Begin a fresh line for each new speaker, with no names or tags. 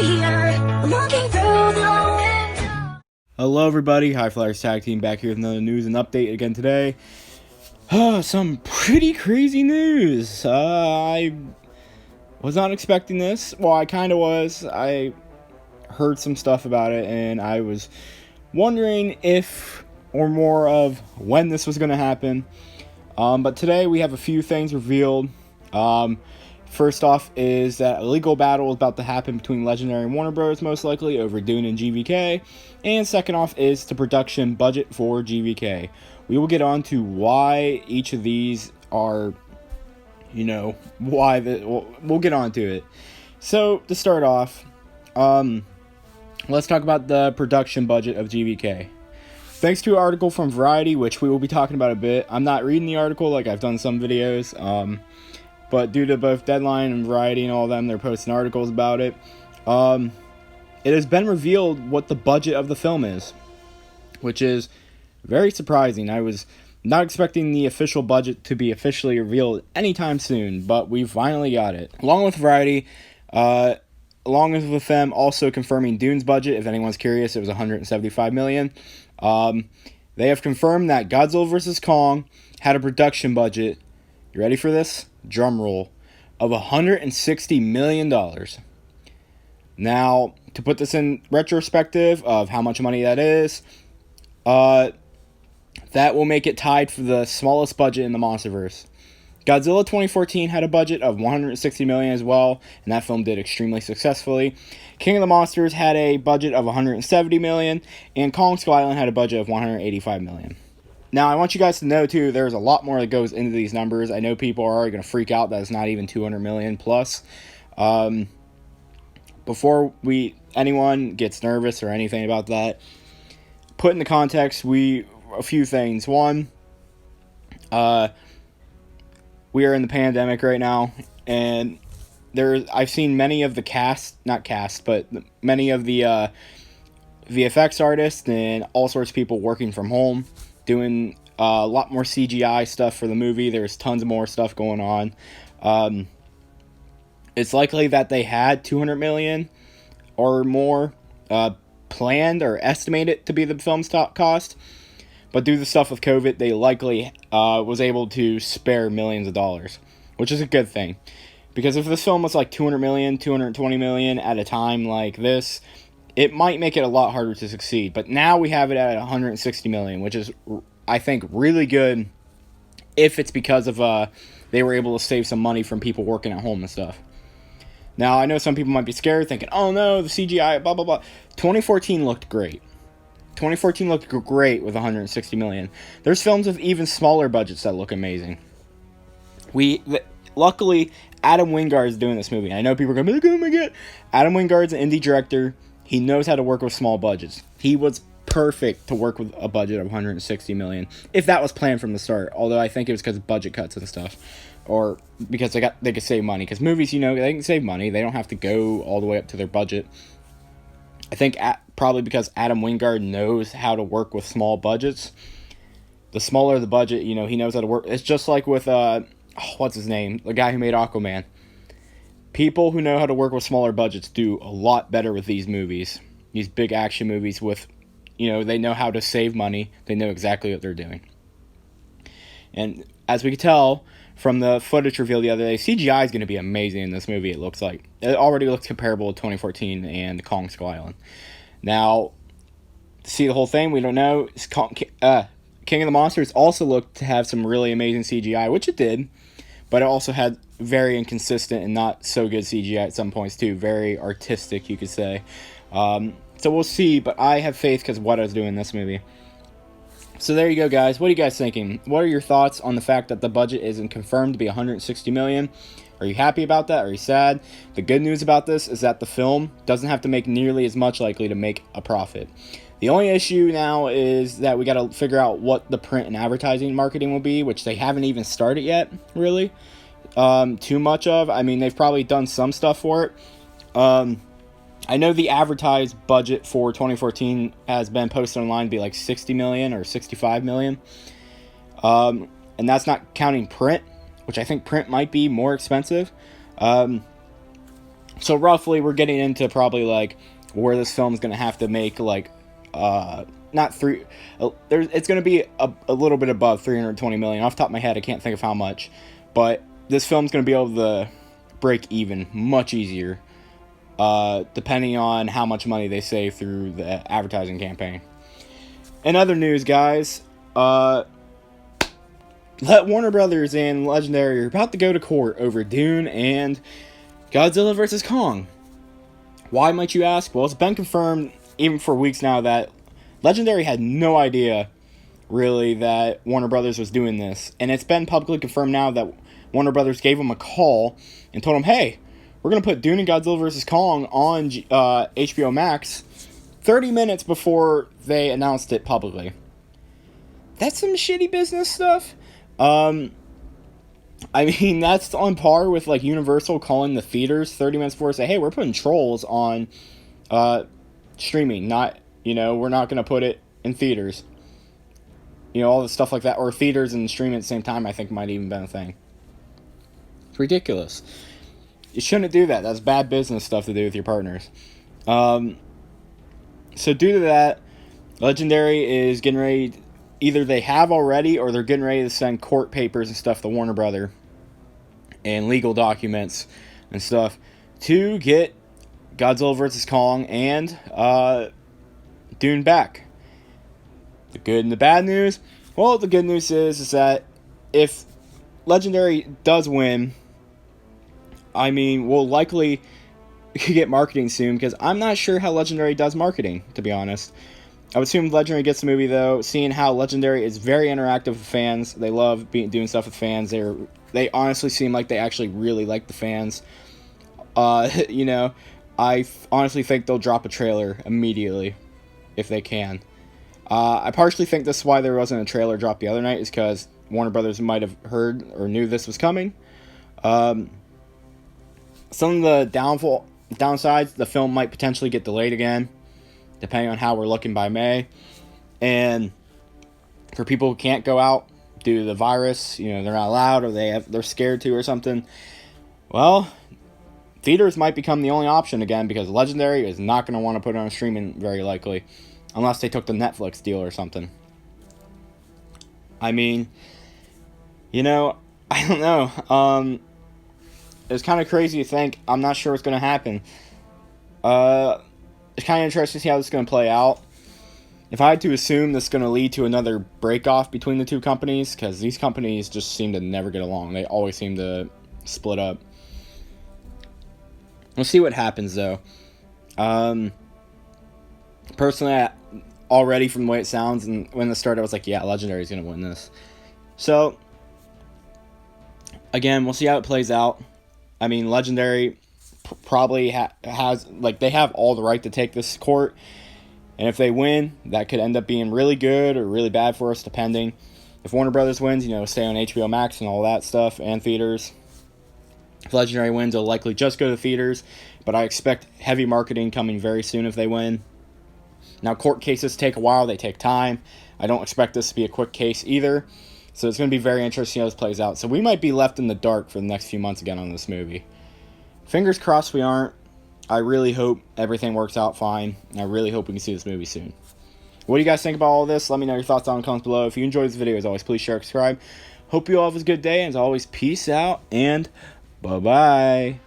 here, looking through the window.
Hello everybody, High Flyers Tag Team back here with another news and update again today. Some pretty crazy news. I was not expecting this. Well, I kind of was. I heard some stuff about it and I was wondering if or more of when this was going to happen. But today we have a few things revealed. First off is that a legal battle is about to happen between Legendary and Warner Bros. Most likely over Dune and GVK. And second off is the production budget for GVK. We will get on to why each of these are, we'll get on to it. So, to start off, let's talk about the production budget of GVK. Thanks to an article from Variety, which we will be talking about a bit. I'm not reading the article like I've done some videos, but due to both Deadline and Variety and all of them, they're posting articles about it. It has been revealed what the budget of the film is, which is very surprising. I was not expecting the official budget to be officially revealed anytime soon, but we finally got it. Along with Variety, along with them also confirming Dune's budget. If anyone's curious, it was $175 million. They have confirmed that Godzilla vs. Kong had a production budget, you ready for this? Drum roll, of $160 million. Now, to put this in retrospective of how much money that is, that will make it tied for the smallest budget in the Monsterverse. Godzilla 2014 had a budget of $160 million as well, and that film did extremely successfully. King of the Monsters had a budget of $170 million, and Kong Skull Island had a budget of $185 million. Now, I want you guys to know, too, there's a lot more that goes into these numbers. I know people are already going to freak out that it's not even $200 million plus. Before anyone gets nervous or anything about that, put into context, a few things. One, we are in the pandemic right now, and I've seen many of the many of the VFX artists and all sorts of people working from home, doing a lot more CGI stuff for the movie. There's tons of more stuff going on. It's likely that they had $200 million or more planned or estimated to be the film's top cost. But due to the stuff with COVID, they likely was able to spare millions of dollars, which is a good thing. Because if this film was like $200 million, $220 million at a time like this, it might make it a lot harder to succeed. But now we have it at $160 million, which is, I think, really good if it's because of they were able to save some money from people working at home and stuff. Now, I know some people might be scared, thinking, oh no, the CGI, blah, blah, blah. 2014 looked great. 2014 looked great with $160 million. There's films with even smaller budgets that look amazing. Luckily, Adam Wingard is doing this movie. I know people are going to be like, oh my god. Adam Wingard's an indie director. He knows how to work with small budgets. He was perfect to work with a budget of $160 million, if that was planned from the start. Although I think it was because of budget cuts and stuff, or because they could save money. Because movies, they can save money. They don't have to go all the way up to their budget. I think probably because Adam Wingard knows how to work with small budgets. The smaller the budget, he knows how to work. It's just like with, what's his name? The guy who made Aquaman. People who know how to work with smaller budgets do a lot better with these movies. These big action movies with, they know how to save money. They know exactly what they're doing. And as we could tell from the footage revealed the other day, CGI is going to be amazing in this movie, it looks like. It already looks comparable to 2014 and Kong Skull Island. Now, to see the whole thing, we don't know. King of the Monsters also looked to have some really amazing CGI, which it did, but it also had very inconsistent and not so good CGI at some points too. Very artistic, you could say. So we'll see, but I have faith because of what I was doing in this movie. So there you go, guys. What are you guys thinking? What are your thoughts on the fact that the budget isn't confirmed to be $160 million? Are you happy about that? Are you sad? The good news about this is that the film doesn't have to make nearly as much likely to make a profit. The only issue now is that we got to figure out what the print and advertising marketing will be, which they haven't even started yet, really. Too much of. I mean, they've probably done some stuff for it. I know the advertised budget for 2014 has been posted online to be like $60 million or $65 million. And that's not counting print, which I think print might be more expensive. So roughly, we're getting into probably like where this film's gonna have to make like not three. It's gonna be a little bit above 320 million. Off the top of my head, I can't think of how much, but this film's gonna be able to break even much easier, depending on how much money they save through the advertising campaign. In other news, guys, Warner Brothers and Legendary are about to go to court over Dune and Godzilla vs. Kong. Why, might you ask? Well, it's been confirmed even for weeks now that Legendary had no idea, really, that Warner Brothers was doing this. And it's been publicly confirmed now that Warner Brothers gave them a call and told them, hey, we're going to put Dune and Godzilla vs. Kong on HBO Max 30 minutes before they announced it publicly. That's some shitty business stuff. I mean, that's on par with, like, Universal calling the theaters 30 minutes before, say, hey, we're putting Trolls on streaming. Not, we're not going to put it in theaters. All the stuff like that. Or theaters and streaming at the same time, I think, might even been a thing. It's ridiculous. You shouldn't do that. That's bad business stuff to do with your partners. So due to that, Legendary is getting ready. Either they have already, or they're getting ready to send court papers and stuff to Warner Brother and legal documents and stuff to get Godzilla vs. Kong and Dune back. The good and the bad news? Well, the good news is that if Legendary does win, I mean, we'll likely get marketing soon, because I'm not sure how Legendary does marketing, to be honest. I would assume Legendary gets the movie, though, seeing how Legendary is very interactive with fans. They love doing stuff with fans. They honestly seem like they actually really like the fans. I honestly think they'll drop a trailer immediately, if they can. I partially think this is why there wasn't a trailer dropped the other night, is because Warner Brothers might have heard or knew this was coming. Some of the downsides, the film might potentially get delayed again, depending on how we're looking by May. And for people who can't go out due to the virus, they're not allowed, or they're scared to or something, well, theaters might become the only option again, because Legendary is not going to want to put it on streaming very likely, unless they took the Netflix deal or something. I mean, I don't know. It's kind of crazy to think. I'm not sure what's going to happen. It's kind of interesting to see how this is going to play out. If I had to assume this is going to lead to another break-off between the two companies, because these companies just seem to never get along. They always seem to split up. We'll see what happens, though. Personally, already from the way it sounds, and when this started, I was like, yeah, Legendary is going to win this. So, again, we'll see how it plays out. I mean, Legendary probably has, they have all the right to take this court. And if they win, that could end up being really good or really bad for us, depending. If Warner Brothers wins, stay on HBO Max and all that stuff, and theaters. If Legendary wins, it'll likely just go to theaters. But I expect heavy marketing coming very soon if they win. Now, court cases take a while. They take time. I don't expect this to be a quick case either. So it's going to be very interesting how this plays out. So we might be left in the dark for the next few months again on this movie. Fingers crossed we aren't. I really hope everything works out fine. I really hope we can see this movie soon. What do you guys think about all this? Let me know your thoughts down in the comments below. If you enjoyed this video, as always, please share and subscribe. Hope you all have a good day. And as always, peace out and bye-bye.